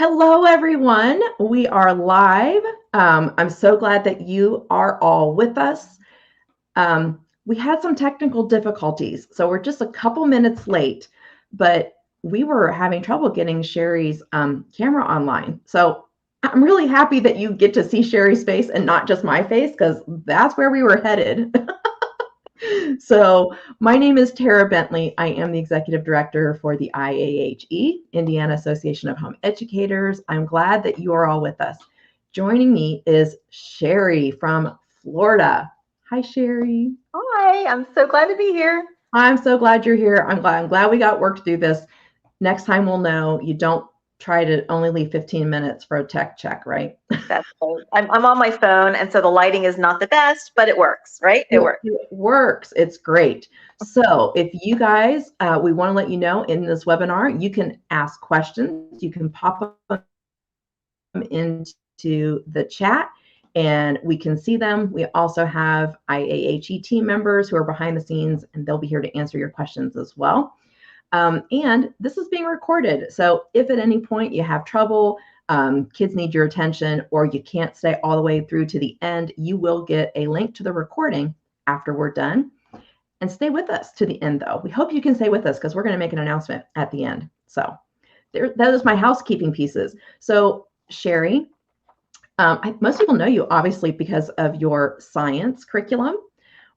Hello, everyone. We are live. I'm so glad that you are all with us. We had some technical difficulties, so we're just a couple minutes late, but we were having trouble getting Sherry's camera online. So I'm really happy that you get to see Sherry's face and not just my face, because that's where we were headed. So my name is Tara Bentley. I am the executive director for the IAHE, Indiana Association of Home Educators. I'm glad that you are all with us. Joining me is Sherry from Florida. Hi, Sherry. Hi, I'm so glad to be here. I'm so glad you're here. I'm glad we got work to do this. Next time we'll know you don't try to only leave 15 minutes for a tech check, right? That's right. I'm on my phone, and so the lighting is not the best, but it works, right? It works. It works. It's great. So if you guys, we want to let you know in this webinar, you can ask questions. You can pop them into the chat and we can see them. We also have IAHE team members who are behind the scenes, and they'll be here to answer your questions as well. And this is being recorded. So if at any point you have trouble, kids need your attention, or you can't stay all the way through to the end, you will get a link to the recording after we're done. And stay with us to the end, though. We hope you can stay with us because we're going to make an announcement at the end. So that is my housekeeping pieces. So Sherry, most people know you obviously because of your science curriculum,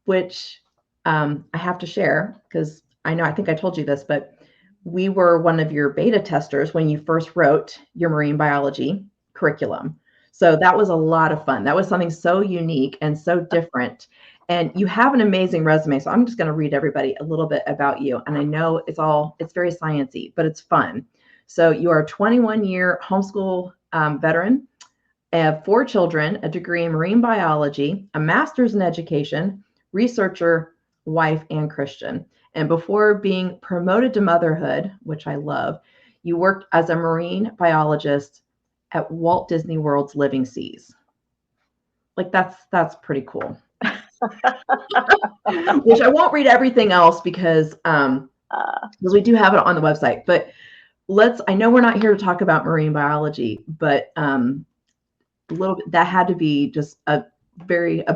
which I have to share because I think I told you this, but we were one of your beta testers when you first wrote your marine biology curriculum. So that was a lot of fun. That was something so unique and so different. And you have an amazing resume. So I'm just going to read everybody a little bit about you. And I know it's very sciencey, but it's fun. So you are a 21-year homeschool veteran, have 4 children, a degree in marine biology, a master's in education, researcher, wife, and Christian. And before being promoted to motherhood, which I love, you worked as a marine biologist at Walt Disney World's Living Seas. Like that's pretty cool. Which I won't read everything else because we do have it on the website. But I know we're not here to talk about marine biology, but a little bit that had to be just a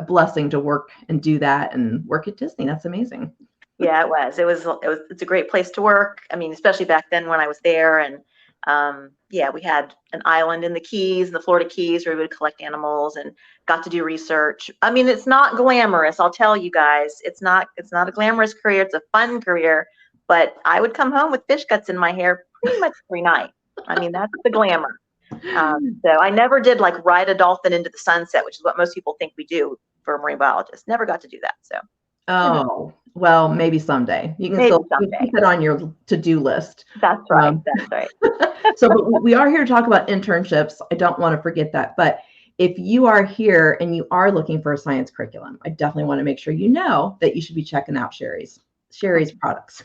blessing to work and do that and work at Disney. That's amazing. Yeah, it's a great place to work. I mean, especially back then when I was there. And we had an island in the Keys, the Florida Keys, where we would collect animals and got to do research. I mean, it's not glamorous, I'll tell you guys. It's not a glamorous career. It's a fun career, but I would come home with fish guts in my hair pretty much every night. I mean, that's the glamour. So I never did like ride a dolphin into the sunset, which is what most people think we do for marine biologists. Never got to do that. So. Oh, well, maybe someday. You can still keep it on your to-do list. That's right. That's right. But we are here to talk about internships. I don't want to forget that. But if you are here and you are looking for a science curriculum, I definitely want to make sure you know that you should be checking out Sherry's products.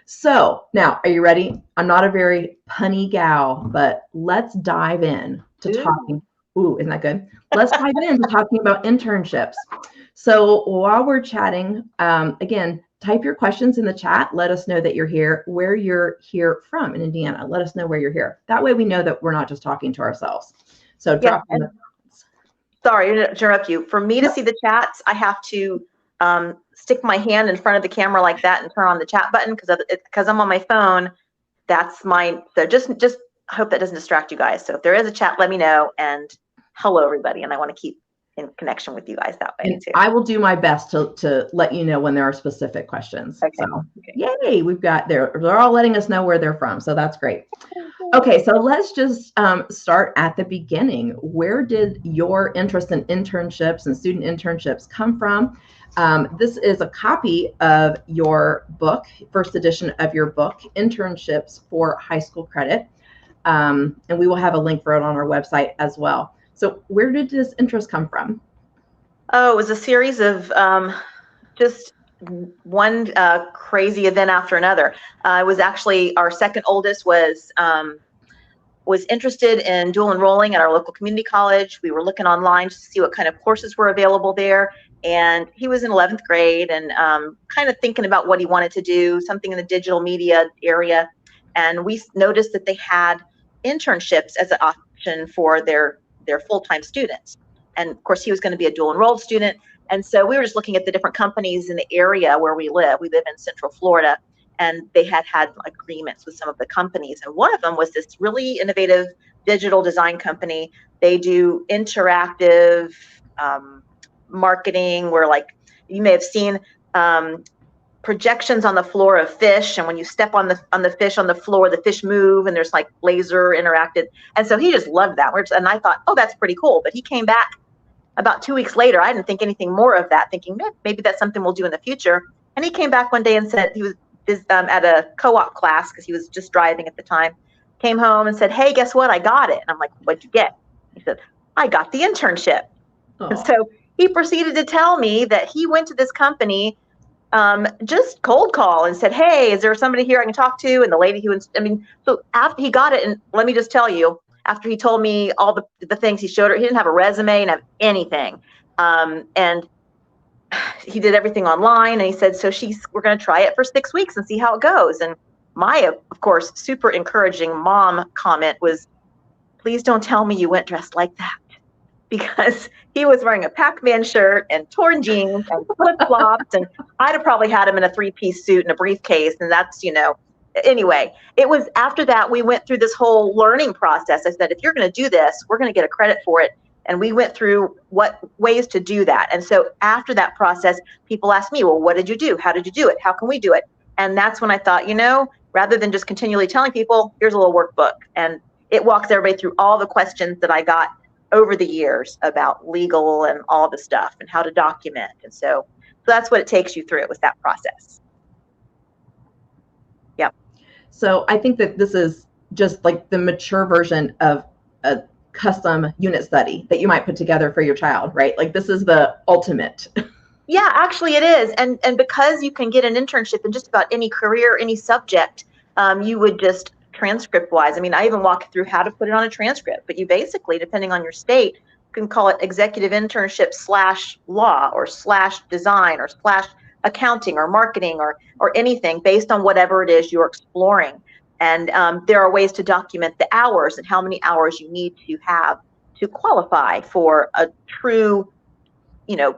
So now, are you ready? I'm not a very punny gal, but let's dive in to talking. Ooh, isn't that good? Let's dive into talking about internships. So while we're chatting, again, type your questions in the chat. Let us know that you're here, where you're here from in Indiana. Let us know where you're here. That way we know that we're not just talking to ourselves. So drop in the comments. Sorry to interrupt you. For me to see the chats, I have to stick my hand in front of the camera like that and turn on the chat button because I'm on my phone. So just hope that doesn't distract you guys. So if there is a chat, let me know. And hello, everybody. And I want to keep in connection with you guys that way too. I will do my best to let you know when there are specific questions. Okay. So, yay, they're all letting us know where they're from. So that's great. Okay, so let's just start at the beginning. Where did your interest in internships and student internships come from? This is a copy of your book, first edition of your book, Internships for High School Credit. And we will have a link for it on our website as well. So where did this interest come from? Oh, it was a series of just one crazy event after another. It was actually our second oldest was interested in dual enrolling at our local community college. We were looking online to see what kind of courses were available there. And he was in 11th grade and kind of thinking about what he wanted to do, something in the digital media area. And we noticed that they had internships as an option for their full-time students. And of course, he was going to be a dual enrolled student. And so we were just looking at the different companies in the area where we live. We live in Central Florida, and they had agreements with some of the companies. And one of them was this really innovative digital design company. They do interactive marketing where, like, you may have seen projections on the floor of fish, and when you step on the fish on the floor, the fish move, and there's like laser interacted. And so he just loved that. And I thought, oh, that's pretty cool. But he came back about 2 weeks later. I didn't think anything more of that, thinking maybe that's something we'll do in the future. And he came back one day and said he was at a co-op class because he was just driving at the time. Came home and said, hey, guess what? I got it. And I'm like, what'd you get? He said, I got the internship. Oh. And so he proceeded to tell me that he went to this company, just cold call, and said, hey, is there somebody here I can talk to? And the lady so after he got it, and let me just tell you, after he told me all the things he showed her, he didn't have a resume and have anything. And he did everything online, and he said, so we're going to try it for 6 weeks and see how it goes. And my, of course, super encouraging mom comment was, please don't tell me you went dressed like that, because he was wearing a Pac-Man shirt and torn jeans and flip-flops, and I'd have probably had him in a 3-piece suit and a briefcase, and that's, anyway, it was after that we went through this whole learning process. I said, if you're going to do this, we're going to get a credit for it. And we went through what ways to do that. And so after that process, people asked me, well, what did you do? How did you do it? How can we do it? And that's when I thought, rather than just continually telling people, here's a little workbook. And it walks everybody through all the questions that I got over the years about legal and all the stuff and how to document. And so that's what it takes you through, with that process. Yeah. So I think that this is just like the mature version of a custom unit study that you might put together for your child, right? Like, this is the ultimate. Yeah, actually it is. And because you can get an internship in just about any career, any subject, you would just transcript wise. I even walk through how to put it on a transcript, but you basically, depending on your state, you can call it executive internship /law or /design or /accounting or marketing or anything based on whatever it is you're exploring. And there are ways to document the hours and how many hours you need to have to qualify for a true,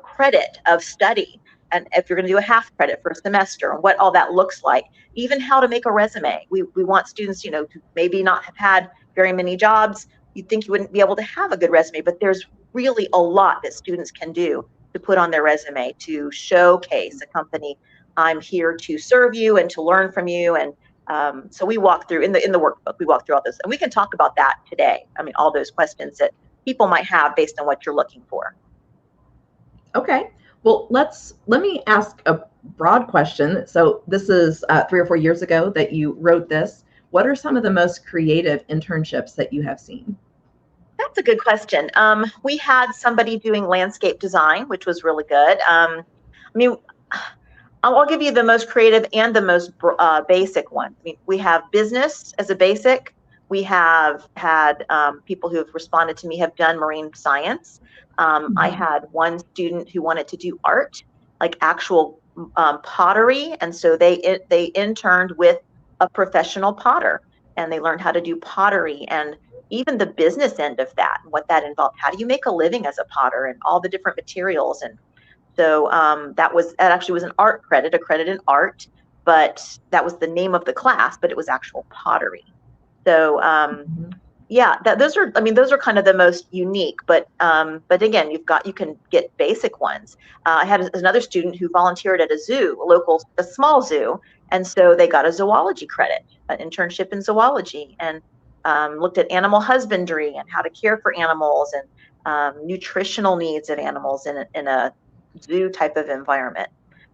credit of study. And if you're going to do a half credit for a semester, and what all that looks like, even how to make a resume. We want students, to maybe not have had very many jobs. You'd think you wouldn't be able to have a good resume, but there's really a lot that students can do to put on their resume to showcase a company. I'm here to serve you and to learn from you. And so we walk through in the workbook, we walk through all this, and we can talk about that today. All those questions that people might have based on what you're looking for. Okay. Well, let me ask a broad question. So this is 3 or 4 years ago that you wrote this. What are some of the most creative internships that you have seen? That's a good question. We had somebody doing landscape design, which was really good. I'll give you the most creative and the most basic one. We have business as a basic. We have had people who have responded to me have done marine science. I had one student who wanted to do art, like actual pottery. And so they interned with a professional potter, and they learned how to do pottery and even the business end of that, and what that involved. How do you make a living as a potter, and all the different materials? And so that actually was an art credit, a credit in art, but that was the name of the class, but it was actual pottery. So yeah, those are kind of the most unique, but again, you can get basic ones. I had another student who volunteered at a zoo, a small zoo, and so they got a zoology credit, an internship in zoology, and looked at animal husbandry and how to care for animals and nutritional needs of animals in a zoo type of environment.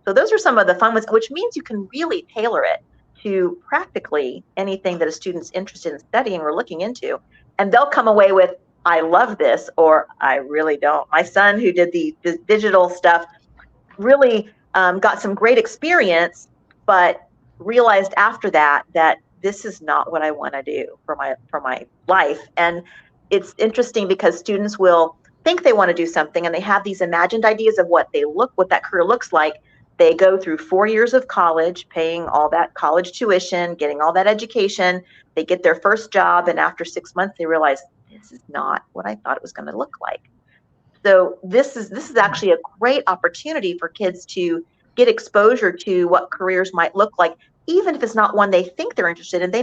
So those are some of the fun ones, which means you can really tailor it to practically anything that a student's interested in studying or looking into. And they'll come away with, I love this, or I really don't. My son, who did the digital stuff, really got some great experience, but realized after that this is not what I want to do for my life. And it's interesting because students will think they want to do something, and they have these imagined ideas of what that career looks like. They go through 4 years of college, paying all that college tuition, getting all that education. They get their first job, and after 6 months, they realize this is not what I thought it was going to look like. So this is actually a great opportunity for kids to get exposure to what careers might look like, even if it's not one they think they're interested in. They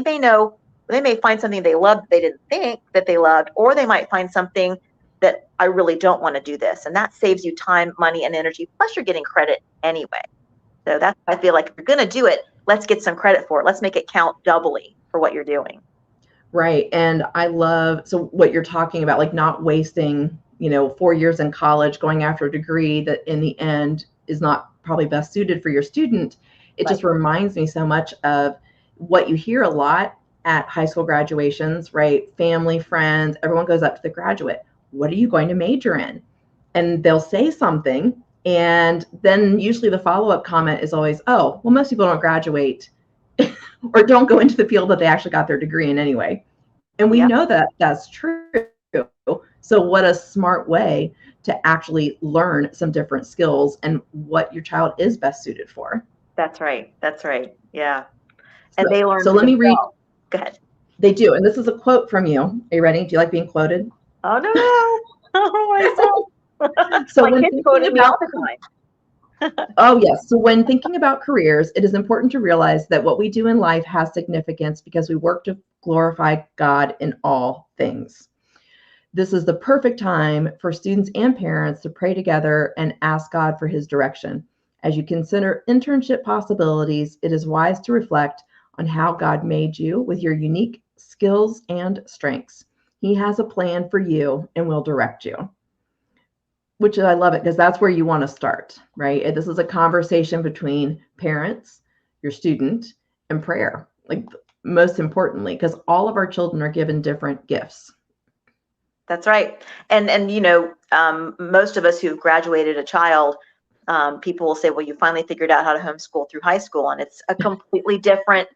may find something they love that they didn't think that they loved, or they might find something that I really don't want to do this. And that saves you time, money, and energy. Plus you're getting credit anyway. So that's, I feel like if you're going to do it, let's get some credit for it. Let's make it count doubly for what you're doing. Right. And I love, so what you're talking about, like not wasting, 4 years in college going after a degree that in the end is not probably best suited for your student. It Right. just reminds me so much of what you hear a lot at high school graduations, right? Family, friends, everyone goes up to the graduate. What are you going to major in? And they'll say something. And then usually the follow-up comment is always, oh, well, most people don't graduate or don't go into the field that they actually got their degree in anyway. And we Yeah, know that that's true. So what a smart way to actually learn some different skills and what your child is best suited for. that's right. That's right. Yeah. And So, they learn so for let me read. themselves. Go ahead. They do. And this is a quote from you. Are you ready? Do you like being quoted? Oh no. Oh myself. So My when kids thinking quoted me about all the time. Oh, yes. So when thinking about careers, it is important to realize that what we do in life has significance because we work to glorify God in all things. This is the perfect time for students and parents to pray together and ask God for his direction. As you consider internship possibilities, it is wise to reflect on how God made you with your unique skills and strengths. He has a plan for you and will direct you, which I love it because that's where you want to start, right? This is a conversation between parents, your student, and prayer. Like most importantly, because all of our children are given different gifts. That's right. And most of us who've graduated a child, people will say, well, you finally figured out how to homeschool through high school. And it's a completely different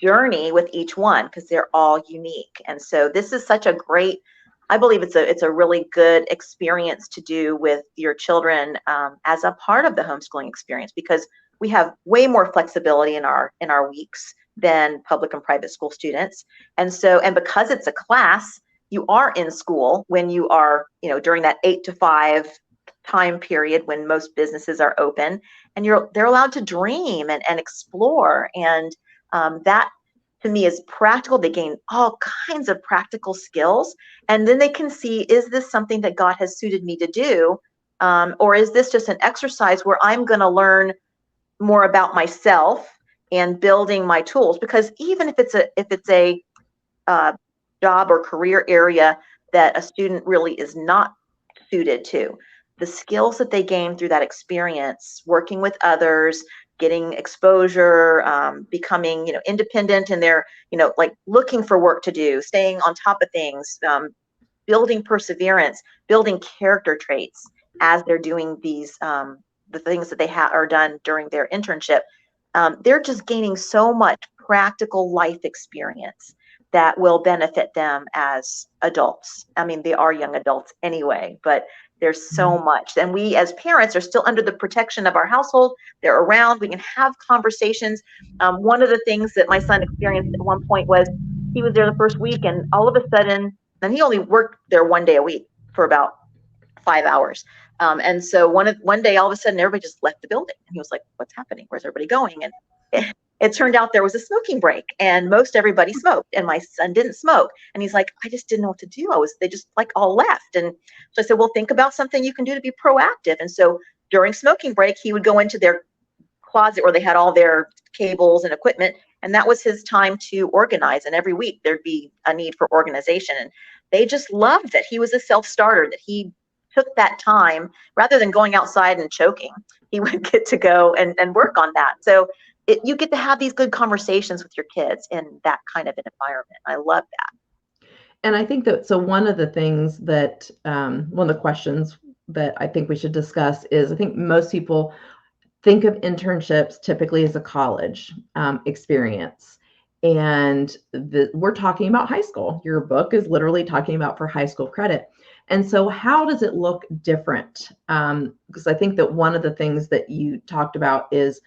journey with each one because they're all unique. And so this is such a great, I believe it's a really good experience to do with your children, as a part of the homeschooling experience, because we have way more flexibility in our weeks than public and private school students. And because it's a class, you are in school when you are, during that 8 to 5 time period when most businesses are open, and they're allowed to dream and explore. And that to me is practical. They gain all kinds of practical skills, and then they can see, is this something that God has suited me to do? Or is this just an exercise where I'm going to learn more about myself and building my tools? Because even if it's a uh, job or career area that a student really is not suited to, the skills that they gain through that experience, working with others, getting exposure, becoming independent in their like looking for work to do, staying on top of things, building perseverance, building character traits as they're doing these the things that they are done during their internship. They're just gaining so much practical life experience that will benefit them as adults. I mean, they are young adults anyway, but there's so much. And we as parents are still under the protection of our household. They're around. We can have conversations. One of the things that my son experienced at one point was he was there the first week, and all of a sudden, and he only worked there one day a week for about 5 hours. And so one day, all of a sudden, everybody just left the building, and he was like, "What's happening? Where's everybody going?" And it turned out there was a smoking break, and most everybody smoked, and my son didn't smoke. And he's like, "I just didn't know what to do. They just like all left." And so I said, "Well, think about something you can do to be proactive." And so during smoking break, he would go into their closet where they had all their cables and equipment, and that was his time to organize. And every week there'd be a need for organization, and they just loved that he was a self-starter, that he took that time rather than going outside and choking. He would get to go and work on that. So you get to have these good conversations with your kids in that kind of an environment. I love that. And I think that, so one of the things that, one of the questions that I think we should discuss is, I think most people think of internships typically as a college experience. And we're talking about high school. Your book is literally talking about for high school credit. And so how does it look different? Because I think that one of the things that you talked about is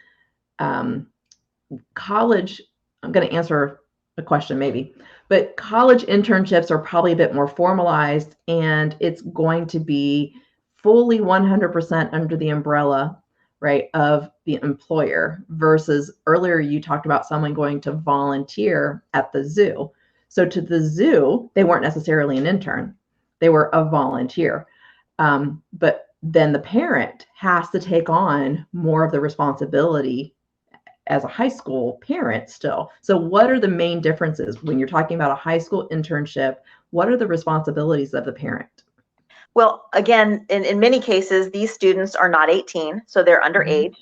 college. I'm going to answer a question maybe, but college internships are probably a bit more formalized, and it's going to be fully 100% under the umbrella, right, of the employer, versus earlier you talked about someone going to volunteer at the zoo. So to the zoo, they weren't necessarily an intern, they were a volunteer. But then the parent has to take on more of the responsibility as a high school parent still. So what are the main differences when you're talking about a high school internship? What are the responsibilities of the parent? Well, again, in many cases, these students are not 18, so they're underage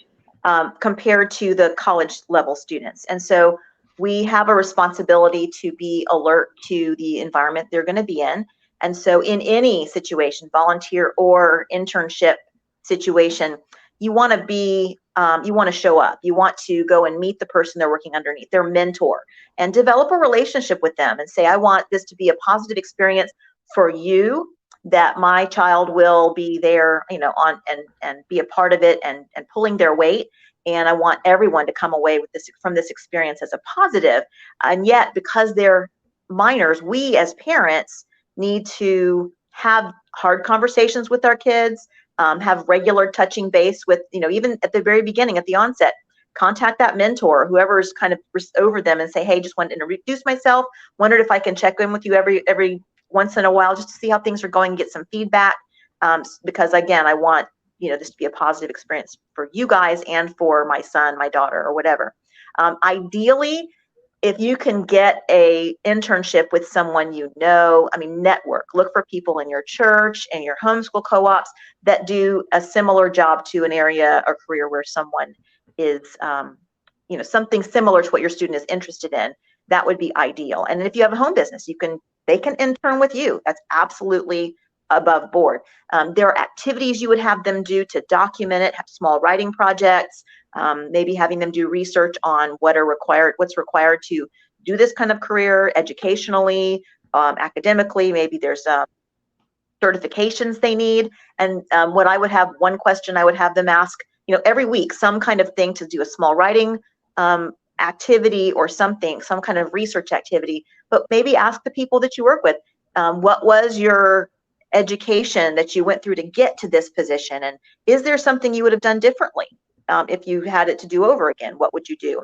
compared to the college level students. And so we have a responsibility to be alert to the environment they're going to be in. And so in any situation, volunteer or internship situation, you want to be, you want to show up. You want to go and meet the person they're working underneath, their mentor, and develop a relationship with them and say, I want this to be a positive experience for you, that my child will be there, on and be a part of it and pulling their weight. And I want everyone to come away with this from this experience as a positive. And yet, because they're minors, we as parents need to have hard conversations with our kids, have regular touching base with, even at the very beginning, at the onset, contact that mentor, whoever's kind of over them, and say, hey, just wanted to introduce myself. Wondered if I can check in with you every once in a while just to see how things are going, get some feedback, because again, I want this to be a positive experience for you guys and for my son, my daughter, or whatever. Ideally, if you can get a internship with someone network. Look for people in your church and your homeschool co-ops that do a similar job to an area or career where someone is, something similar to what your student is interested in. That would be ideal. And if you have a home business, they can intern with you. That's absolutely above board. There are activities you would have them do to document it, have small writing projects, maybe having them do research on what's required to do this kind of career educationally, academically. Maybe there's certifications they need. And one question I would have them ask, every week, some kind of thing to do, a small writing activity or something, some kind of research activity, but maybe ask the people that you work with, what was your education that you went through to get to this position? And is there something you would have done differently? If you had it to do over again, what would you do?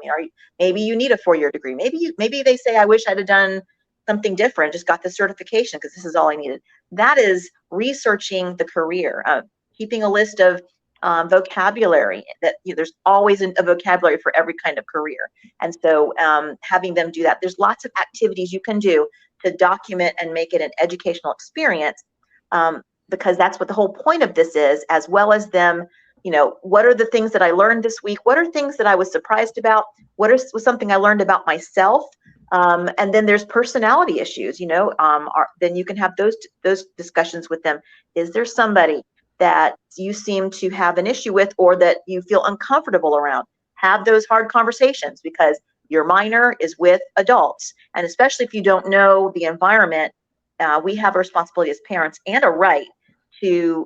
Maybe you need a 4-year degree. Maybe they say, I wish I'd have done something different, just got the certification because this is all I needed. That is researching the career, keeping a list of vocabulary. That there's always a vocabulary for every kind of career, and so having them do that. There's lots of activities you can do to document and make it an educational experience, because that's what the whole point of this is, as well as them. What are the things that I learned this week? What are things that I was surprised about? Was something I learned about myself? And then there's personality issues. Then you can have those discussions with them. Is there somebody that you seem to have an issue with, or that you feel uncomfortable around? Have those hard conversations, because your minor is with adults, and especially if you don't know the environment, we have a responsibility as parents and a right to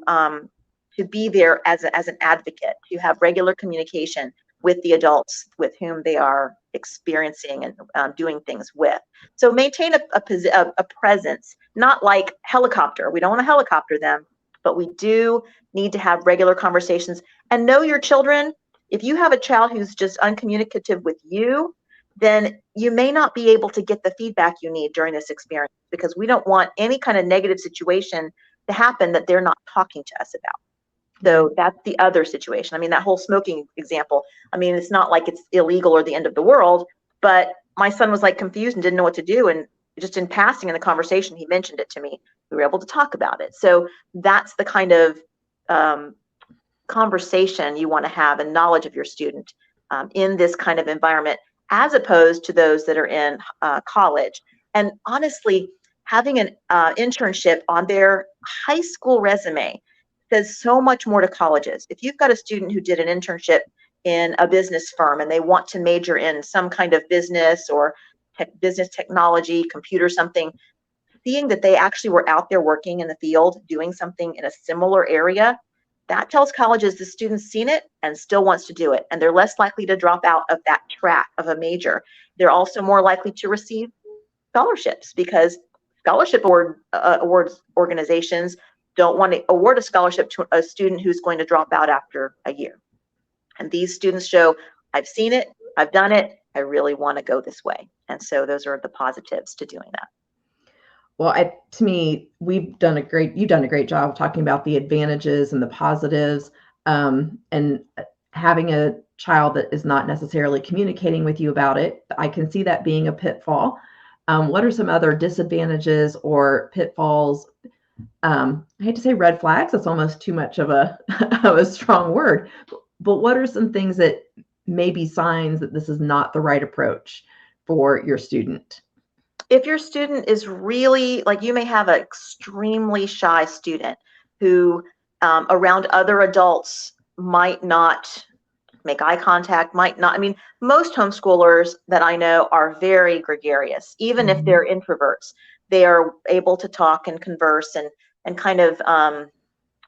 be there as an advocate, to have regular communication with the adults with whom they are experiencing and doing things with. So maintain a presence, not like helicopter. We don't want to helicopter them, but we do need to have regular conversations and know your children. If you have a child who's just uncommunicative with you, then you may not be able to get the feedback you need during this experience, because we don't want any kind of negative situation to happen that they're not talking to us about. So that's the other situation. That whole smoking example, it's not like it's illegal or the end of the world, but my son was like confused and didn't know what to do. And just in passing in the conversation, he mentioned it to me. We were able to talk about it. So that's the kind of conversation you want to have, and knowledge of your student in this kind of environment, as opposed to those that are in college. And honestly, having an internship on their high school resume says so much more to colleges. If you've got a student who did an internship in a business firm and they want to major in some kind of business or business technology, computer something, seeing that they actually were out there working in the field, doing something in a similar area, that tells colleges the student's seen it and still wants to do it. And they're less likely to drop out of that track of a major. They're also more likely to receive scholarships because scholarship awards organizations don't want to award a scholarship to a student who's going to drop out after a year. And these students show, I've seen it, I've done it, I really want to go this way. And so those are the positives to doing that. Well, to me, you've done a great job talking about the advantages and the positives, and having a child that is not necessarily communicating with you about it. I can see that being a pitfall. What are some other disadvantages or pitfalls? I hate to say red flags. That's almost too much of a of a strong word. But what are some things that may be signs that this is not the right approach for your student? If your student is really, like, you may have an extremely shy student who around other adults might not make eye contact, might not, I mean, most homeschoolers that I know are very gregarious, even if they're introverts. They are able to talk and converse and kind of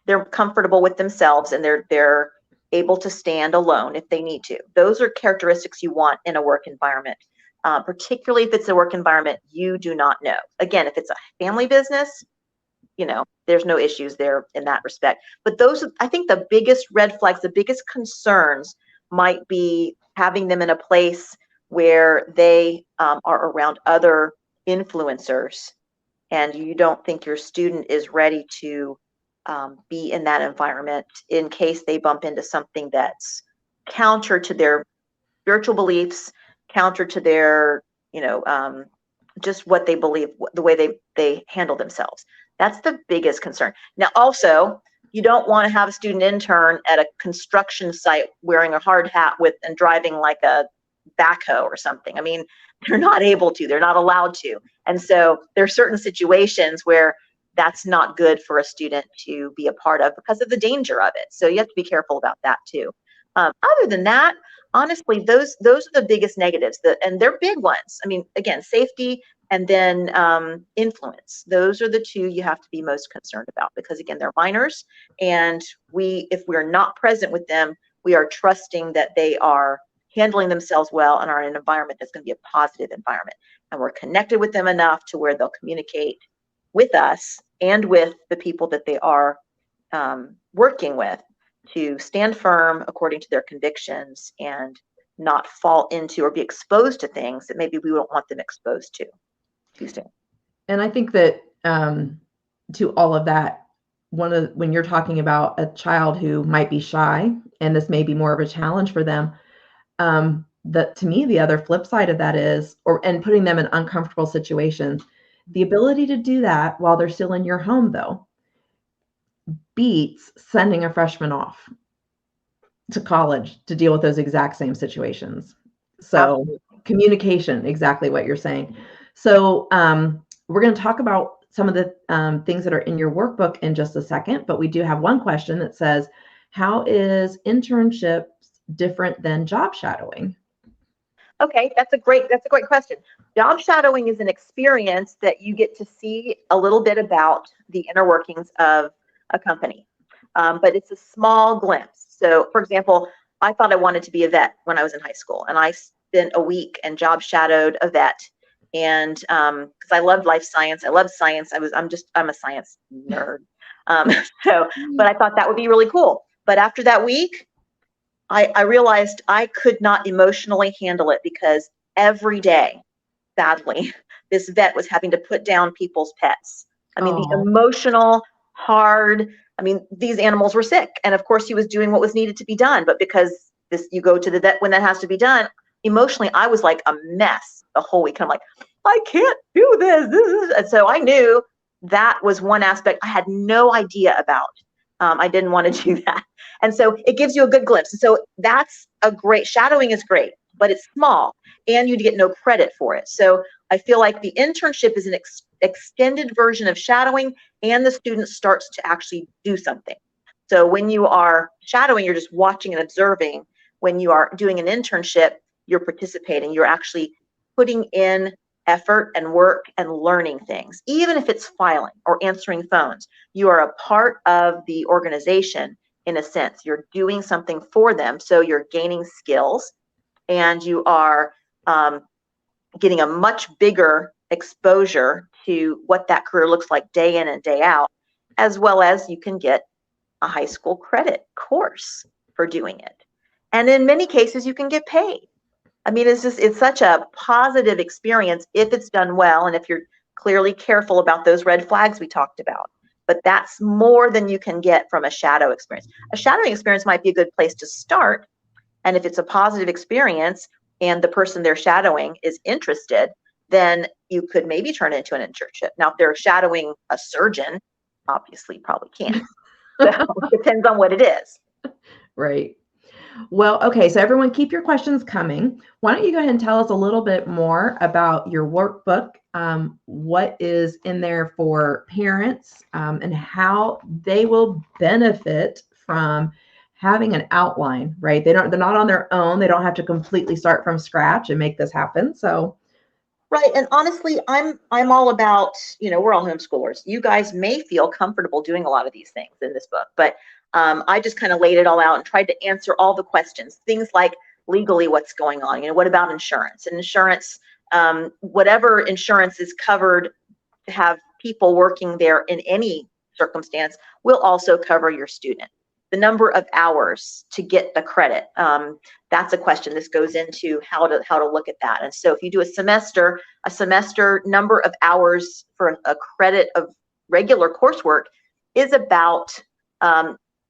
they're comfortable with themselves, and they're able to stand alone if they need to. Those are characteristics you want in a work environment. Particularly if it's a work environment you do not know. Again, if it's a family business, there's no issues there in that respect. But those, I think, the biggest red flags, the biggest concerns might be having them in a place where they are around other influencers, and you don't think your student is ready to be in that environment in case they bump into something that's counter to their spiritual beliefs, counter to their, just what they believe, the way they handle themselves. That's the biggest concern. Now, also, you don't want to have a student intern at a construction site wearing a hard hat and driving like a backhoe or something. I mean, they're not able to, they're not allowed to. And so there are certain situations where that's not good for a student to be a part of because of the danger of it. So you have to be careful about that too. Other than that, honestly, those are the biggest negatives, and they're big ones. I mean, again, safety and then influence. Those are the two you have to be most concerned about because, again, they're minors, and if we're not present with them, we are trusting that they are handling themselves well and are in an environment that's going to be a positive environment. And we're connected with them enough to where they'll communicate with us and with the people that they are working with to stand firm according to their convictions and not fall into or be exposed to things that maybe we don't want them exposed to. And I think that to all of that, when you're talking about a child who might be shy, and this may be more of a challenge for them, that to me, the other flip side of that is, and putting them in uncomfortable situations, the ability to do that while they're still in your home, though, beats sending a freshman off to college to deal with those exact same situations. So absolutely. Communication, exactly what you're saying. So we're going to talk about some of the things that are in your workbook in just a second, but we do have one question that says, how is internships different than job shadowing? Okay, that's a great question. Job shadowing is an experience that you get to see a little bit about the inner workings of a company, but it's a small glimpse. So, for example, I thought I wanted to be a vet when I was in high school, and I spent a week and job shadowed a vet. And because I loved life science, I loved science. I'm a science nerd. But I thought that would be really cool. But after that week, I realized I could not emotionally handle it because every day, sadly, this vet was having to put down people's pets. I mean, the emotional, hard, these animals were sick. And of course, he was doing what was needed to be done. But because you go to the vet when that has to be done, emotionally, I was like a mess the whole week. And I'm like, I can't do this. And so I knew that was one aspect I had no idea about. I didn't want to do that. And so it gives you a good glimpse. And so shadowing is great, but it's small and you get no credit for it. So I feel like the internship is an extended version of shadowing, and the student starts to actually do something. So when you are shadowing, you're just watching and observing. When you are doing an internship, you're participating. You're actually putting in effort and work and learning things, even if it's filing or answering phones. You are a part of the organization in a sense. You're doing something for them, so you're gaining skills, and you are getting a much bigger exposure to what that career looks like day in and day out, as well as you can get a high school credit course for doing it. And in many cases, you can get paid. I mean, it's such a positive experience if it's done well and if you're clearly careful about those red flags we talked about. But that's more than you can get from a shadow experience. A shadowing experience might be a good place to start. And if it's a positive experience and the person they're shadowing is interested, then you could maybe turn it into an internship. Now, if they're shadowing a surgeon, obviously probably can't. So it depends on what it is. Right. Well, okay, so everyone keep your questions coming. Why don't you go ahead and tell us a little bit more about your workbook, what is in there for parents, and how they will benefit from having an outline, right? They're not on their own. They don't have to completely start from scratch and make this happen. So right. And honestly, I'm all about, we're all homeschoolers. You guys may feel comfortable doing a lot of these things in this book, but I just kind of laid it all out and tried to answer all the questions. Things like legally what's going on, what about insurance? And insurance, whatever insurance is covered to have people working there in any circumstance will also cover your student. The number of hours to get the credit, that's a question. This goes into how to look at that. And so if you do a semester number of hours for a credit of regular coursework is about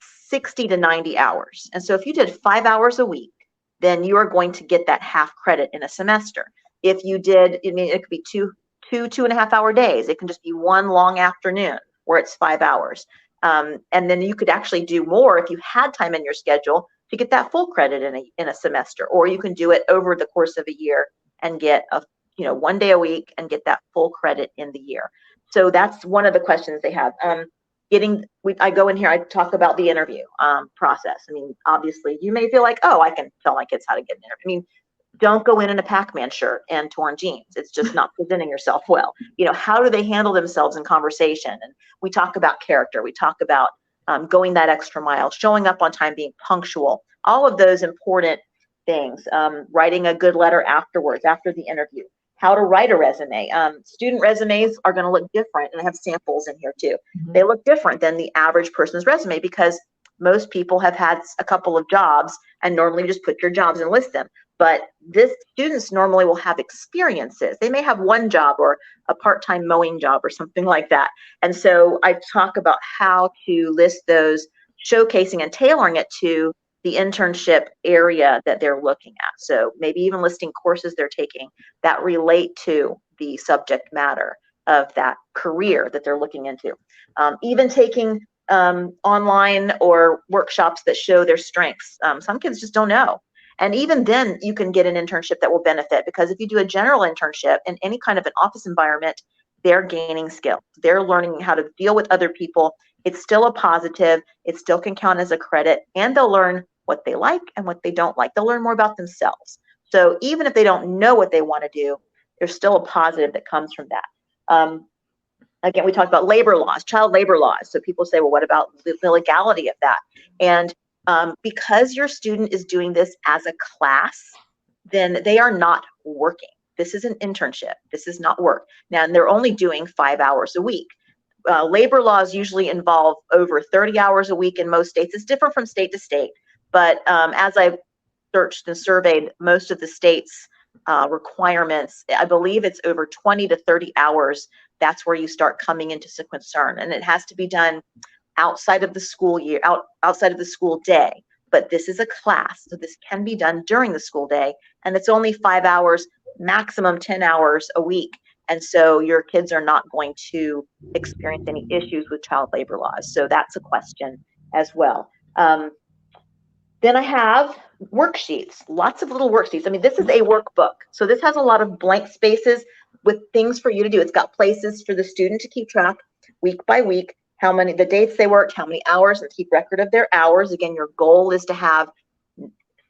60 to 90 hours. And so if you did 5 hours a week, then you are going to get that half credit in a semester. If you did, it could be two 2.5 hour days. It can just be one long afternoon where it's 5 hours. And then you could actually do more if you had time in your schedule to get that full credit in a semester, or you can do it over the course of a year and get 1 day a week and get that full credit in the year. So that's one of the questions they have. I go in here, I talk about the interview process. I mean, obviously you may feel like, oh, I can tell my kids how to get an interview. I mean, don't go in a Pac-Man shirt and torn jeans. It's just not presenting yourself well. How do they handle themselves in conversation? And we talk about character. We talk about going that extra mile, showing up on time, being punctual, all of those important things. Writing a good letter afterwards, after the interview. How to write a resume. Student resumes are going to look different, and I have samples in here too. Mm-hmm. They look different than the average person's resume because most people have had a couple of jobs and normally just put your jobs and list them. But students normally will have experiences. They may have one job or a part-time mowing job or something like that. And so I talk about how to list those, showcasing and tailoring it to the internship area that they're looking at. So maybe even listing courses they're taking that relate to the subject matter of that career that they're looking into. Even taking online or workshops that show their strengths. Some kids just don't know. And even then you can get an internship that will benefit, because if you do a general internship in any kind of an office environment, they're gaining skills. They're learning how to deal with other people. It's still a positive. It still can count as a credit, and they'll learn what they like and what they don't like. They'll learn more about themselves. So even if they don't know what they want to do, there's still a positive that comes from that. Again, we talked about labor laws, child labor laws. So people say, well, what about the legality of that? And because your student is doing this as a class, then they are not working. This is an internship. This is not work. Now, and they're only doing 5 hours a week. Labor laws usually involve over 30 hours a week in most states. It's different from state to state. But as I've searched and surveyed most of the states' requirements, I believe it's over 20 to 30 hours. That's where you start coming into some concern. And it has to be done outside of the school year, outside of the school day. But this is a class, so this can be done during the school day. And it's only 5 hours, maximum 10 hours a week. And so your kids are not going to experience any issues with child labor laws. So that's a question as well. Then I have worksheets, lots of little worksheets. I mean, this is a workbook. So this has a lot of blank spaces with things for you to do. It's got places for the student to keep track week by week, the dates they worked, how many hours, and keep record of their hours. Again, your goal is to have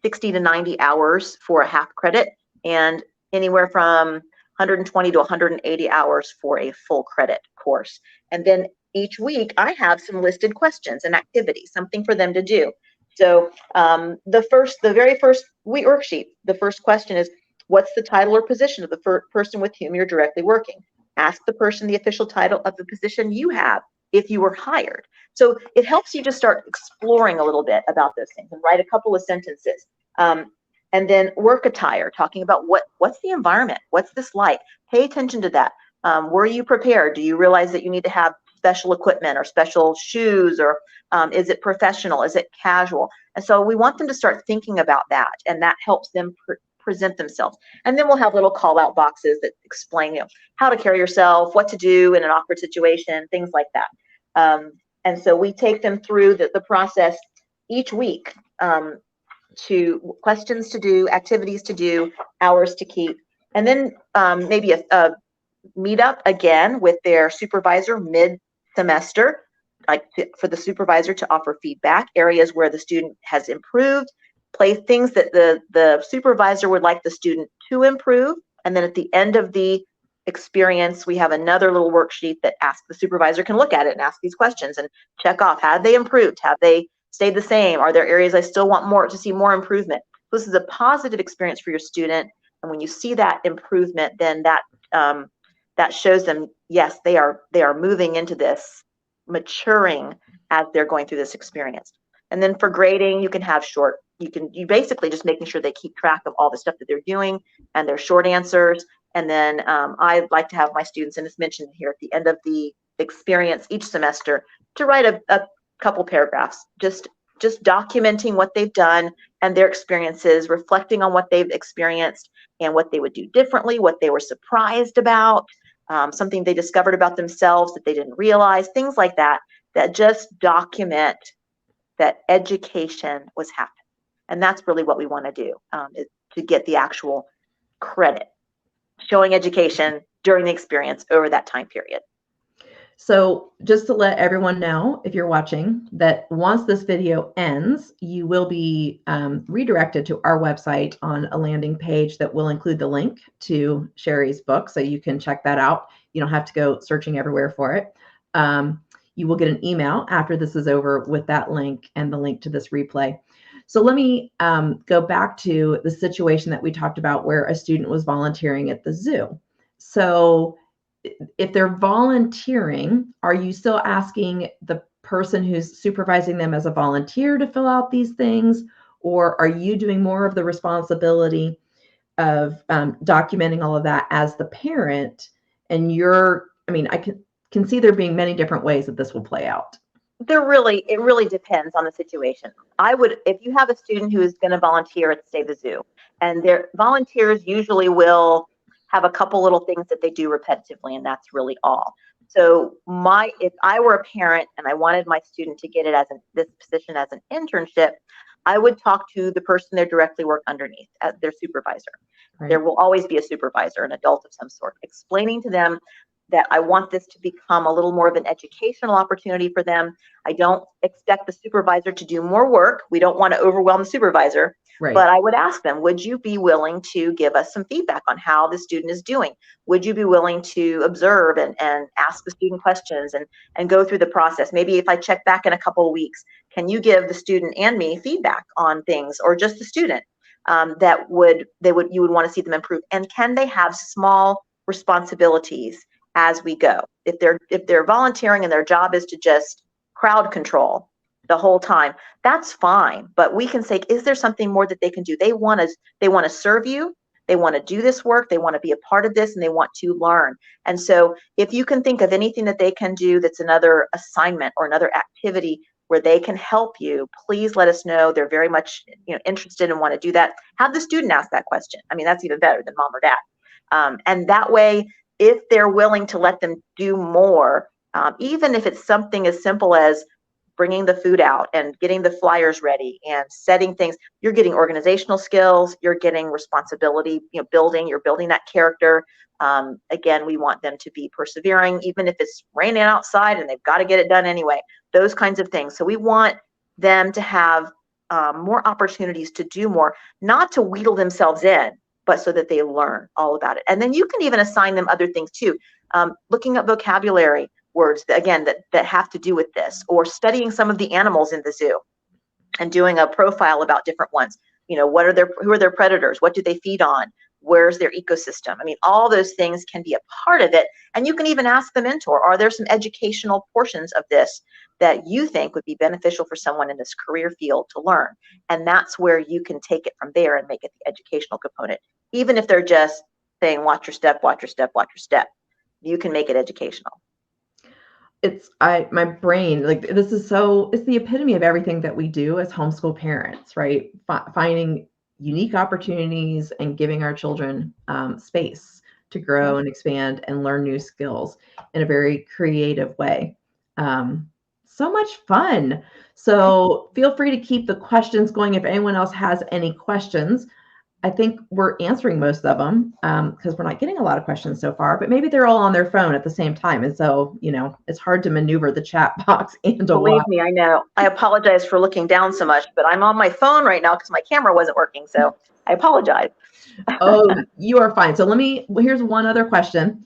60 to 90 hours for a half credit. And anywhere from 120 to 180 hours for a full credit course. And then each week I have some listed questions and activities, something for them to do. So the very first worksheet, the first question is, what's the title or position of the person with whom you're directly working? Ask the person the official title of the position you have if you were hired. So it helps you to start exploring a little bit about those things and write a couple of sentences. And then work attire, talking about what's the environment? What's this like? Pay attention to that. Were you prepared? Do you realize that you need to have special equipment or special shoes, or is it professional? Is it casual? And so we want them to start thinking about that, and that helps them present themselves. And then we'll have little call out boxes that explain, how to carry yourself, what to do in an awkward situation, things like that. And so we take them through the process each week, to questions to do, activities to do, hours to keep, and then maybe a meet up again with their supervisor mid-semester, like for the supervisor to offer feedback, areas where the student has improved, play things that the supervisor would like the student to improve. And then at the end of the experience, we have another little worksheet that asks the supervisor can look at it and ask these questions and check off, have they improved? Have they stayed the same? Are there areas I still want to see more improvement? This is a positive experience for your student. And when you see that improvement, then that shows them, yes, they are moving into this, maturing as they're going through this experience. And then for grading, you can have you basically just making sure they keep track of all the stuff that they're doing and their short answers. And then I like to have my students, and it's mentioned here at the end of the experience each semester, to write a couple paragraphs, just documenting what they've done and their experiences, reflecting on what they've experienced and what they would do differently, what they were surprised about, something they discovered about themselves that they didn't realize, things like that, that just document that education was happening. And that's really what we want to do, is to get the actual credit, showing education during the experience over that time period. So just to let everyone know, if you're watching, that once this video ends, you will be redirected to our website on a landing page that will include the link to Sherry's book, so you can check that out. You don't have to go searching everywhere for it. You will get an email after this is over with that link and the link to this replay. So let me go back to the situation that we talked about where a student was volunteering at the zoo. So if they're volunteering, are you still asking the person who's supervising them as a volunteer to fill out these things? Or are you doing more of the responsibility of documenting all of that as the parent? And I can see there being many different ways that this will play out. It really depends on the situation. If you have a student who is going to volunteer at, say, the zoo, and their volunteers usually will have a couple little things that they do repetitively, and that's really all. So if I were a parent and I wanted my student to get it this position as an internship, I would talk to the person they directly work underneath, as their supervisor. Right. There will always be a supervisor, an adult of some sort, explaining to them that I want this to become a little more of an educational opportunity for them. I don't expect the supervisor to do more work. We don't want to overwhelm the supervisor. Right. But I would ask them, would you be willing to give us some feedback on how the student is doing? Would you be willing to observe and ask the student questions and go through the process? Maybe if I check back in a couple of weeks, can you give the student and me feedback on things, or just the student, you would want to see them improve? And can they have small responsibilities as we go? If they're volunteering and their job is to just crowd control the whole time, that's fine. But we can say, is there something more that they can do? They want to serve you. They want to do this work. They want to be a part of this, and they want to learn. And so if you can think of anything that they can do that's another assignment or another activity where they can help you, please let us know. They're very much interested and want to do that. Have the student ask that question. I mean, that's even better than mom or dad. And that way, if they're willing to let them do more, even if it's something as simple as bringing the food out and getting the flyers ready and setting things, you're getting organizational skills, you're getting responsibility, you're building that character. Again, we want them to be persevering, even if it's raining outside and they've got to get it done anyway, those kinds of things. So we want them to have more opportunities to do more, not to wheedle themselves in, but so that they learn all about it. And then you can even assign them other things too. Looking up vocabulary words that, again, that have to do with this, or studying some of the animals in the zoo and doing a profile about different ones. Who are their predators? What do they feed on? Where's their ecosystem? I mean, all those things can be a part of it. And you can even ask the mentor, are there some educational portions of this that you think would be beneficial for someone in this career field to learn? And that's where you can take it from there and make it the educational component. Even if they're just saying, watch your step, watch your step, watch your step, you can make it educational. My brain, like, it's the epitome of everything that we do as homeschool parents, right? Finding unique opportunities and giving our children space to grow and expand and learn new skills in a very creative way. So much fun. So feel free to keep the questions going if anyone else has any questions. I think we're answering most of them because we're not getting a lot of questions so far, but maybe they're all on their phone at the same time. And so, it's hard to maneuver the chat box and to Believe watch. me, I know. I apologize for looking down so much, but I'm on my phone right now because my camera wasn't working. So I apologize. Oh, you are fine. So here's one other question.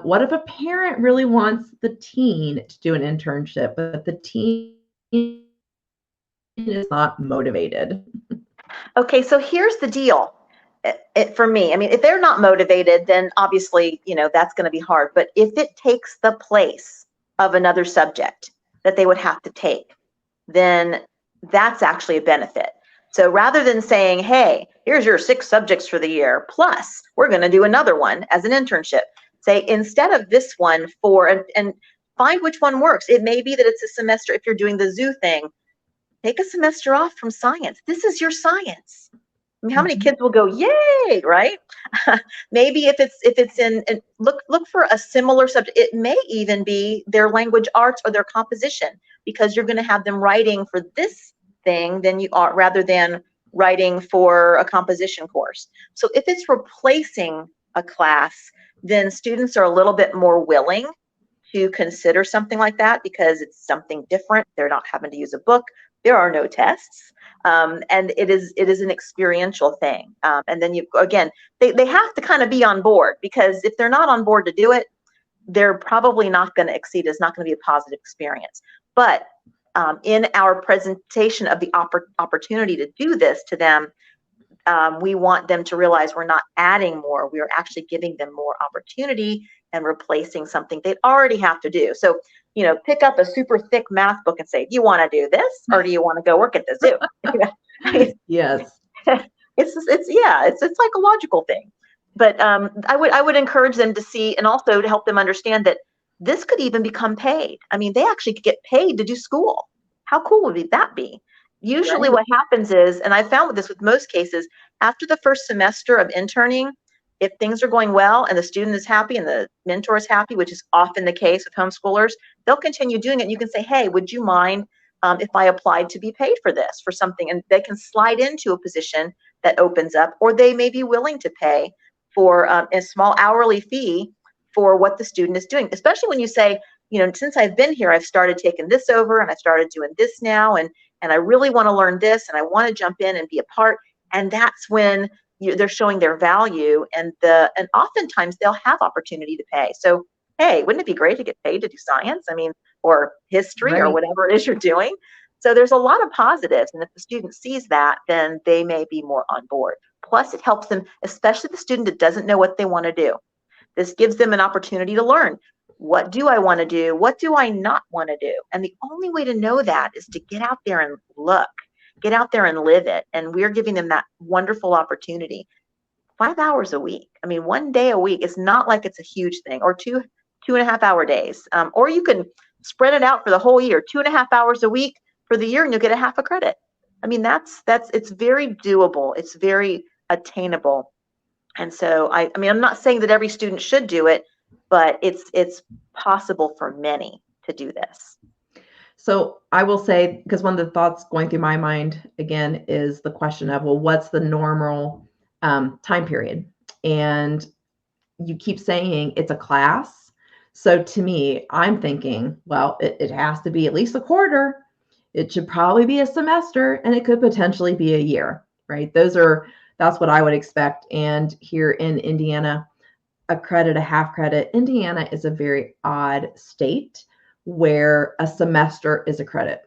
What if a parent really wants the teen to do an internship, but the teen is not motivated? Okay, so here's the deal. For me, I mean, if they're not motivated, then obviously, that's going to be hard. But if it takes the place of another subject that they would have to take, then that's actually a benefit. So rather than saying, hey, here's your 6 subjects for the year, plus we're going to do another one as an internship, say, instead of this one and find which one works. It may be that it's a semester, if you're doing the zoo thing, take a semester off from science. This is your science. I mean, how many kids will go, yay, right? Maybe if it's in look for a similar subject. It may even be their language arts or their composition, because you're going to have them writing for this thing rather than writing for a composition course. So if it's replacing a class, then students are a little bit more willing to consider something like that because it's something different. They're not having to use a book. There are no tests. And it is an experiential thing. And then they have to kind of be on board, because if they're not on board to do it, they're probably not going to exceed. It's not going to be a positive experience. But in our presentation of the opportunity to do this to them, we want them to realize we're not adding more. We are actually giving them more opportunity and replacing something they already have to do. So, pick up a super thick math book and say, do you want to do this, or do you want to go work at the zoo? Yes. It's a psychological thing. But I would encourage them to see, and also to help them understand that this could even become paid. I mean, they actually could get paid to do school. How cool would that be? Usually what happens is, and I found this with most cases, after the first semester of interning, if things are going well and the student is happy and the mentor is happy, which is often the case with homeschoolers, they'll continue doing it. And you can say, hey, would you mind if I applied to be paid for this, for something? And they can slide into a position that opens up, or they may be willing to pay for a small hourly fee for what the student is doing, especially when you say, since I've been here, I've started taking this over and I started doing this now, and I really want to learn this, and I want to jump in and be a part. And that's when they're showing their value, and oftentimes they'll have opportunity to pay. So, hey, wouldn't it be great to get paid to do science? I mean, or history, or whatever it is you're doing. So there's a lot of positives. And if the student sees that, then they may be more on board. Plus, it helps them, especially the student that doesn't know what they want to do. This gives them an opportunity to learn. What do I want to do? What do I not want to do? And the only way to know that is to get out there and look, get out there and live it. And we're giving them that wonderful opportunity. 5 hours a week. I mean, 1 day a week. It's not like it's a huge thing, or 2.5 hour days. Or you can spread it out for the whole year, 2.5 hours a week for the year, and you'll get a half a credit. I mean, it's very doable. It's very attainable. And so I mean, I'm not saying that every student should do it, but it's possible for many to do this. So I will say, because one of the thoughts going through my mind again is the question of, well, what's the normal time period? And you keep saying it's a class. So to me, I'm thinking, well, it has to be at least a quarter. It should probably be a semester, and it could potentially be a year, right? Those are That's what I would expect. And here in Indiana, a credit, a half credit. Indiana is a very odd state where a semester is a credit.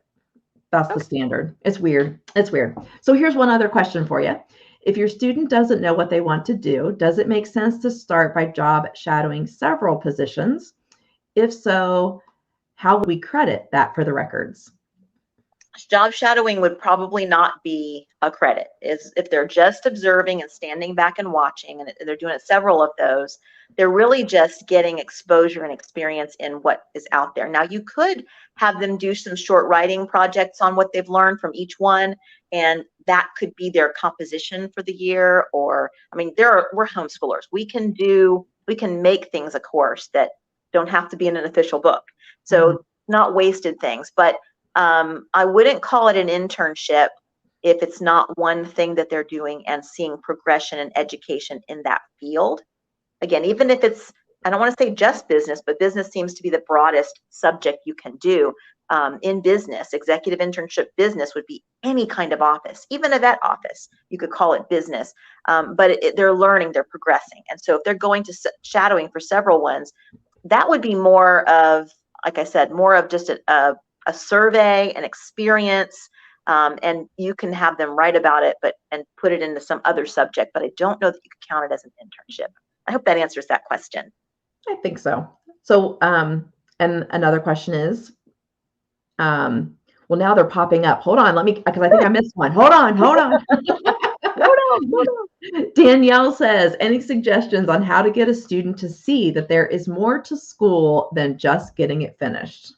That's the standard. It's weird. It's weird. So here's one other question for you. If your student doesn't know what they want to do, does it make sense to start by job shadowing several positions? If so, how would we credit that for the records? Job shadowing would probably not be a credit. Is if they're just observing and standing back and watching, and they're doing several of those, they're really just getting exposure and experience in what is out there. Now, you could have them do some short writing projects on what they've learned from each one, and that could be their composition for the year. Or, I mean, we're homeschoolers. We can make things a course that don't have to be in an official book. So not wasted things, but I wouldn't call it an internship if it's not one thing that they're doing and seeing progression and education in that field. Again, even if it's, I don't want to say just business, but business seems to be the broadest subject you can do. In business, executive internship business would be any kind of office, even a vet office. You could call it business, but they're learning, they're progressing. And so if they're going to shadowing for several ones, that would be more of, like I said, more of just a survey, an experience, and you can have them write about it, and put it into some other subject. But I don't know that you could count it as an internship. I hope that answers that question. I think so. So, and another question is, well, now they're popping up. Hold on, because I think I missed one. Hold on. Hold on. Danielle says, any suggestions on how to get a student to see that there is more to school than just getting it finished?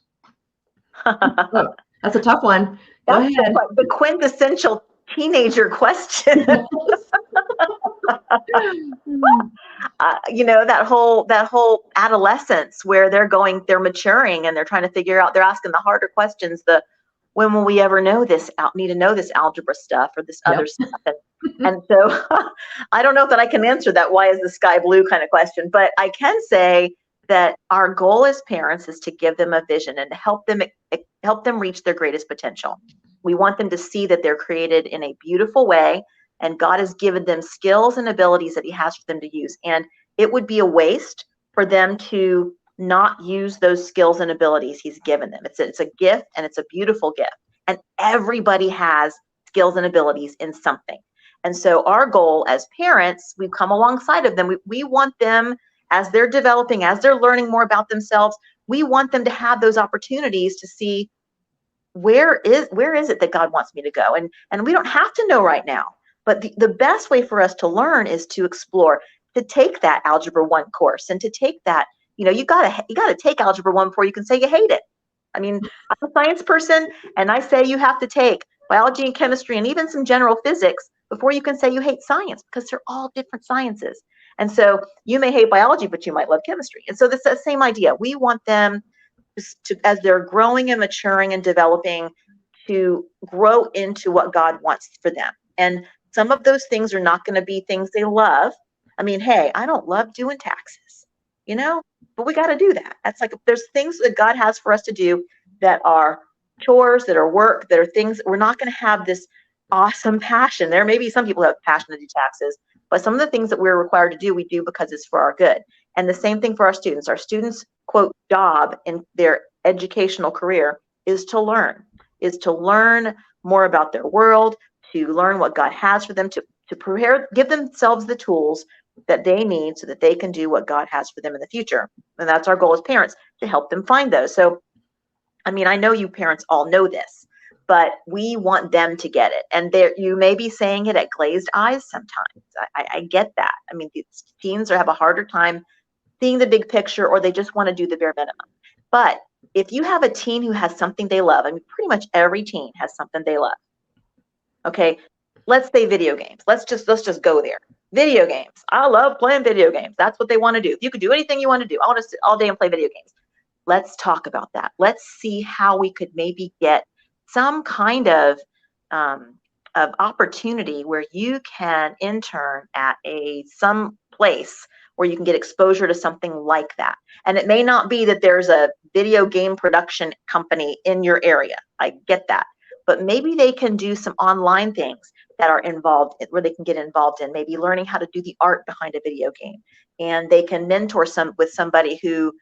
Oh, that's a tough one. Go ahead. The quintessential teenager question. That whole adolescence where they're maturing and they're trying to figure out, they're asking the harder questions, when will we ever need to know this algebra stuff or this other stuff? And so I don't know that I can answer that why is the sky blue kind of question, but I can say that our goal as parents is to give them a vision and to help them reach their greatest potential. We want them to see that they're created in a beautiful way, and God has given them skills and abilities that He has for them to use. And it would be a waste for them to not use those skills and abilities He's given them. It's a gift, and it's a beautiful gift. And everybody has skills and abilities in something. And so our goal as parents, we've come alongside of them. We want them, as they're developing, as they're learning more about themselves, we want them to have those opportunities to see where is it that God wants me to go. And we don't have to know right now, but the best way for us to learn is to explore, to take that Algebra 1 course, and to take that, you gotta take Algebra 1 before you can say you hate it. I mean, I'm a science person, and I say you have to take biology and chemistry and even some general physics before you can say you hate science, because they're all different sciences. And so you may hate biology, but you might love chemistry. And so that's the same idea. We want them to, as they're growing and maturing and developing, to grow into what God wants for them. And some of those things are not going to be things they love. I mean, hey, I don't love doing taxes, but we got to do that. That's like, there's things that God has for us to do that are chores, that are work, that are things we're not going to have this awesome passion. There may be some people who have passion to do taxes, but some of the things that we're required to do, we do because it's for our good. And the same thing for our students. Our students' quote job in their educational career is to learn more about their world, to learn what God has for them, to prepare, give themselves the tools that they need so that they can do what God has for them in the future. And that's our goal as parents, to help them find those. So, I mean, I know you parents all know this, but we want them to get it. And you may be saying it at glazed eyes sometimes. I get that. I mean, these teens have a harder time seeing the big picture, or they just want to do the bare minimum. But if you have a teen who has something they love, I mean, pretty much every teen has something they love. Okay, let's say video games. Let's just go there. Video games. I love playing video games. That's what they want to do. If you could do anything you want to do, I want to sit all day and play video games. Let's talk about that. Let's see how we could maybe get some kind of opportunity where you can intern at some place where you can get exposure to something like that. And it may not be that there's a video game production company in your area. I get that. but maybe they can do some online things that are involved, where they can get involved in, maybe learning how to do the art behind a video game. And they can mentor with somebody who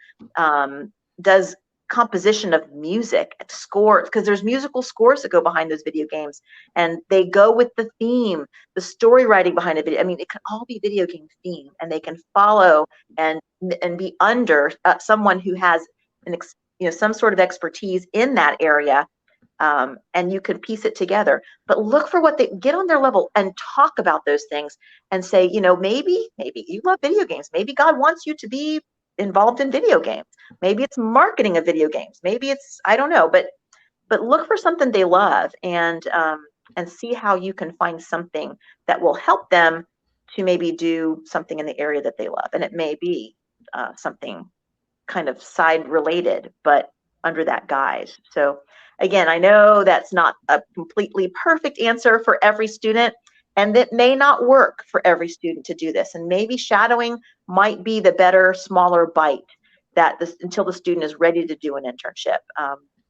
does composition of music score, because there's musical scores that go behind those video games, and they go with the theme, the story writing behind a video. I mean, it can all be video game theme, and they can follow and be under someone who has some sort of expertise in that area, and you can piece it together. But look for what they get on their level and talk about those things and say, maybe you love video games. Maybe God wants you to be involved in video games. Maybe it's marketing of video games. Maybe it's, I don't know, but look for something they love, and see how you can find something that will help them to maybe do something in the area that they love. And it may be something kind of side related, but under that guise. So again, I know that's not a completely perfect answer for every student, and it may not work for every student to do this. And maybe shadowing might be the better, smaller bite until the student is ready to do an internship.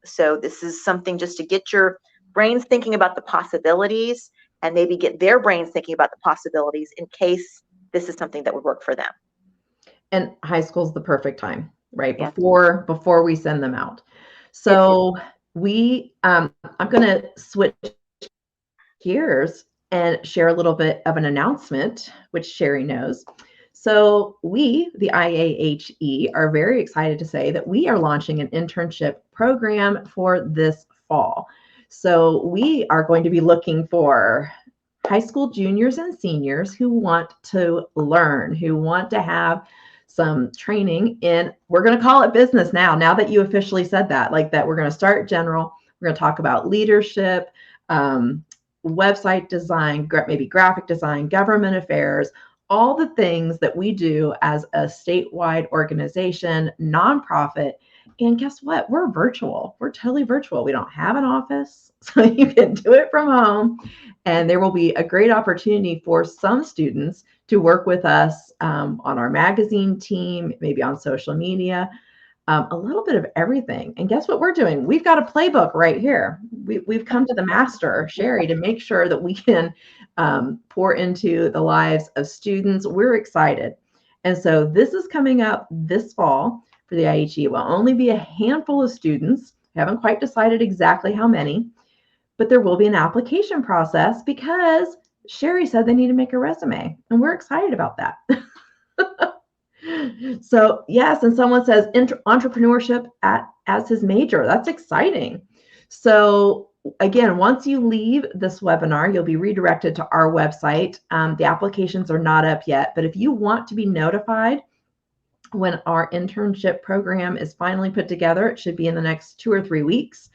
So this is something just to get your brains thinking about the possibilities, and maybe get their brains thinking about the possibilities in case this is something that would work for them. And high school is the perfect time, right? Yeah. Before we send them out. So I'm going to switch gears and share a little bit of an announcement, which Sherry knows. So we, the IAHE, are very excited to say that we are launching an internship program for this fall. So we are going to be looking for high school juniors and seniors who want to learn, who want to have some training in, we're going to call it business now that you officially said that, like that we're going to start general. We're going to talk about leadership, website design, maybe graphic design, government affairs, all the things that we do as a statewide organization, nonprofit. And guess what? We're virtual. We're totally virtual. We don't have an office, so you can do it from home. And there will be a great opportunity for some students to work with us on our magazine team, maybe on social media, a little bit of everything. And guess what we're doing? We've got a playbook right here. We've come to the master, Sherry, to make sure that we can pour into the lives of students. We're excited. And so this is coming up this fall for the IHE. It will only be a handful of students. Haven't quite decided exactly how many, but there will be an application process because Sherry said they need to make a resume, and we're excited about that. So yes, and someone says entrepreneurship as his major. That's exciting. So again, once you leave this webinar, you'll be redirected to our website. The applications are not up yet, but if you want to be notified when our internship program is finally put together, it should be in the next 2 or 3 weeks.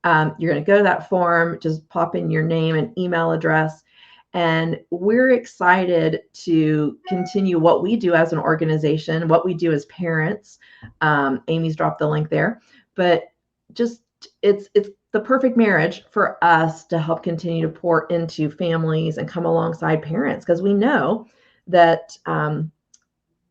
You're going to go to that form, just pop in your name and email address. And we're excited to continue what we do as an organization, what we do as parents. Amy's dropped the link there, but just it's the perfect marriage for us to help continue to pour into families and come alongside parents, because we know that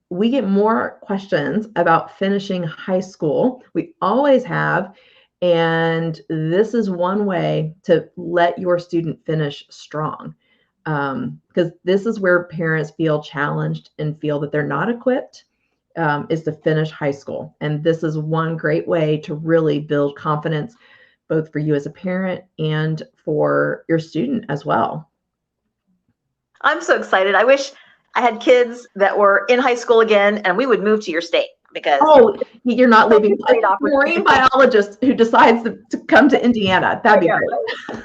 we get more questions about finishing high school. We always have. And this is one way to let your student finish strong. Because this is where parents feel challenged and feel that they're not equipped, is to finish high school. And this is one great way to really build confidence, both for you as a parent and for your student as well. I'm so excited. I wish I had kids that were in high school again, and we would move to your state, because you're not leaving. A marine biologist who decides to come to Indiana. That'd be great.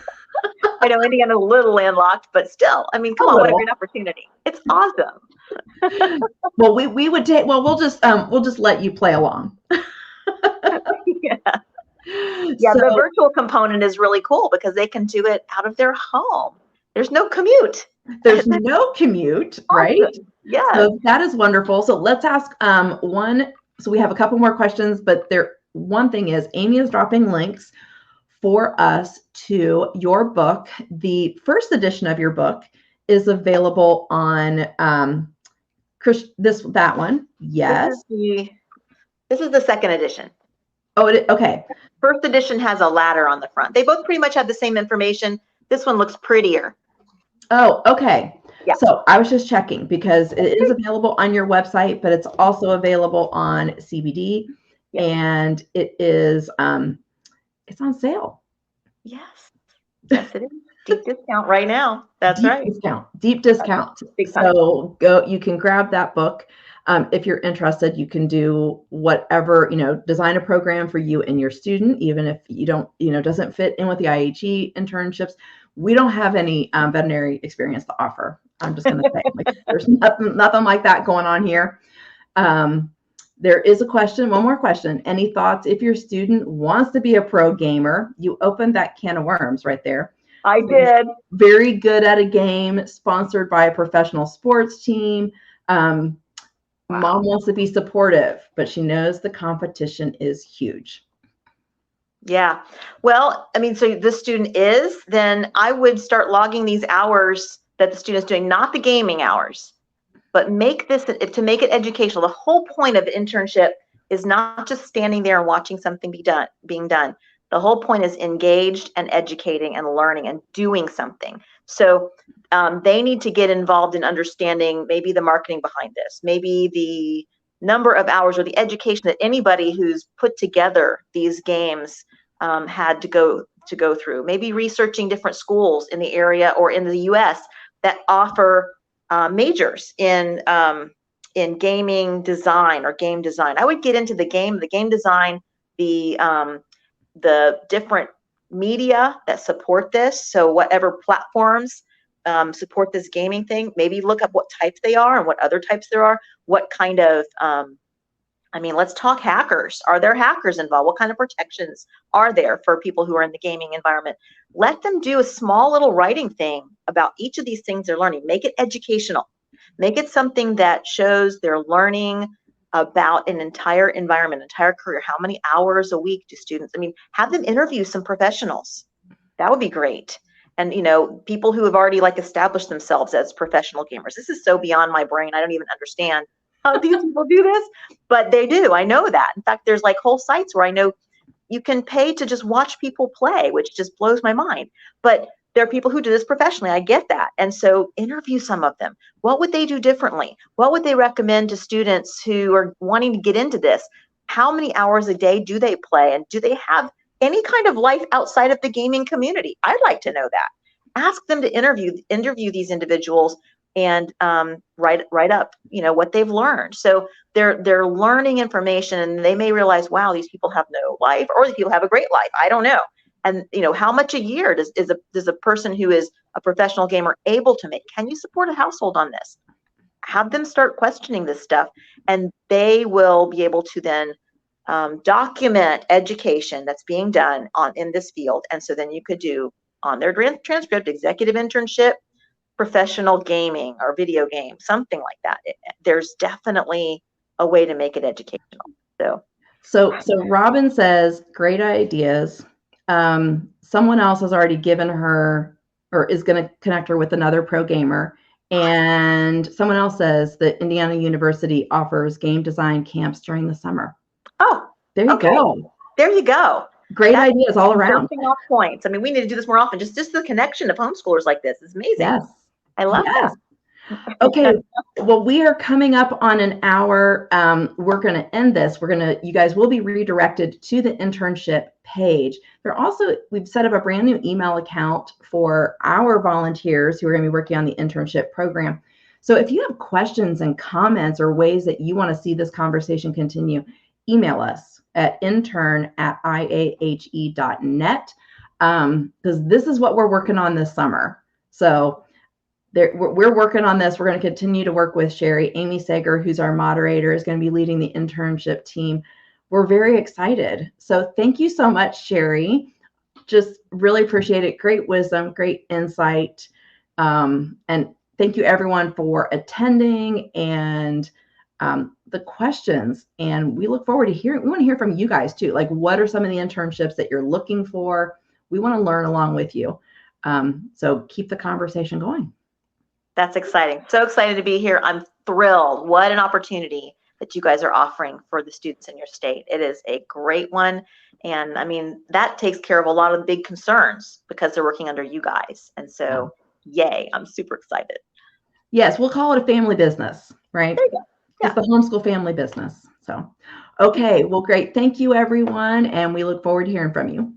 I know Indiana's a little landlocked, but still, I mean, come on, what a great opportunity. It's awesome. Well, we would take, we'll just let you play along. Yeah. So, the virtual component is really cool because they can do it out of their home. There's no commute. Right? Yeah. So that is wonderful. So let's ask one. So we have a couple more questions, but one thing is Amy is dropping links for us to your book. The first edition of your book is available on that one. Yes. This is the second edition. Oh, okay. First edition has a ladder on the front. They both pretty much have the same information. This one looks prettier. Oh, okay. Yeah. So I was just checking because it is available on your website, but it's also available on CBD, Yeah. and it's on sale. Yes. Yes, it is. Deep discount right now. That's Deep right. discount, deep discount. Big time. So you can grab that book. If you're interested, you can do whatever, design a program for you and your student, even if you don't, doesn't fit in with the IHE internships. We don't have any veterinary experience to offer. I'm just going to say, there's nothing like that going on here. There is one more question. Any thoughts if your student wants to be a pro gamer? You opened that can of worms right there. I did. Very good at a game, sponsored by a professional sports team. Mom wants to be supportive, but she knows the competition is huge. Yeah. Well, I mean, so this student then I would start logging these hours that the student is doing, not the gaming hours, but to make it educational. The whole point of the internship is not just standing there and watching something being done. The whole point is engaged and educating and learning and doing something. So they need to get involved in understanding maybe the marketing behind this, maybe the number of hours or the education that anybody who's put together these games had to go through. Maybe researching different schools in the area or in the U.S. that offer majors in gaming design or game design. I would get into the game design, the different media that support this. So whatever platforms support this gaming thing, maybe look up what types they are and what other types there are. What kind of let's talk hackers. Are there hackers involved? What kind of protections are there for people who are in the gaming environment? Let them do a small little writing thing about each of these things they're learning. Make it educational. Make it something that shows they're learning about an entire environment, entire career. How many hours a week do students? Have them interview some professionals. That would be great. And people who have already established themselves as professional gamers. This is so beyond my brain. I don't even understand how these people do this, but they do. I know that. In fact, there's whole sites where I know you can pay to just watch people play, which just blows my mind. But there are people who do this professionally. I get that. And so interview some of them. What would they do differently? What would they recommend to students who are wanting to get into this? How many hours a day do they play? And do they have any kind of life outside of the gaming community? I'd like to know that. Ask them to interview these individuals and write up what they've learned. So they're learning information, and they may realize, wow, these people have no life, or these people have a great life. I don't know. And how much a year does a person who is a professional gamer able to make? Can you support a household on this? Have them start questioning this stuff, and they will be able to then document education that's being done in this field. And so then you could do on their transcript, executive internship, professional gaming or video game, something like that. There's definitely a way to make it educational. So Robin says, great ideas. Someone else has already given her or is going to connect her with another pro gamer. And someone else says that Indiana University offers game design camps during the summer. Oh, there you go. There you go. Great ideas all around. Jumping off points. We need to do this more often. Just the connection of homeschoolers like this is amazing. Yes. I love that. Okay. Well, we are coming up on an hour. We're going to end this. You guys will be redirected to the internship page. We've set up a brand new email account for our volunteers who are going to be working on the internship program. So if you have questions and comments or ways that you want to see this conversation continue, email us at intern@iahe.net, because this is what we're working on this summer. So we're working on this. We're going to continue to work with Sherry. Amy Sager, who's our moderator, is going to be leading the internship team. We're very excited. So thank you so much, Sherry. Just really appreciate it. Great wisdom, great insight. And thank you everyone for attending and the questions. And we look forward to we want to hear from you guys too. What are some of the internships that you're looking for? We want to learn along with you. So keep the conversation going. That's exciting. So excited to be here. I'm thrilled. What an opportunity that you guys are offering for the students in your state. It is a great one. And I mean, that takes care of a lot of the big concerns because they're working under you guys. And so, yay, I'm super excited. Yes, we'll call it a family business, right? There you go. Yeah. It's the homeschool family business. So, okay, well, great. Thank you, everyone. And we look forward to hearing from you.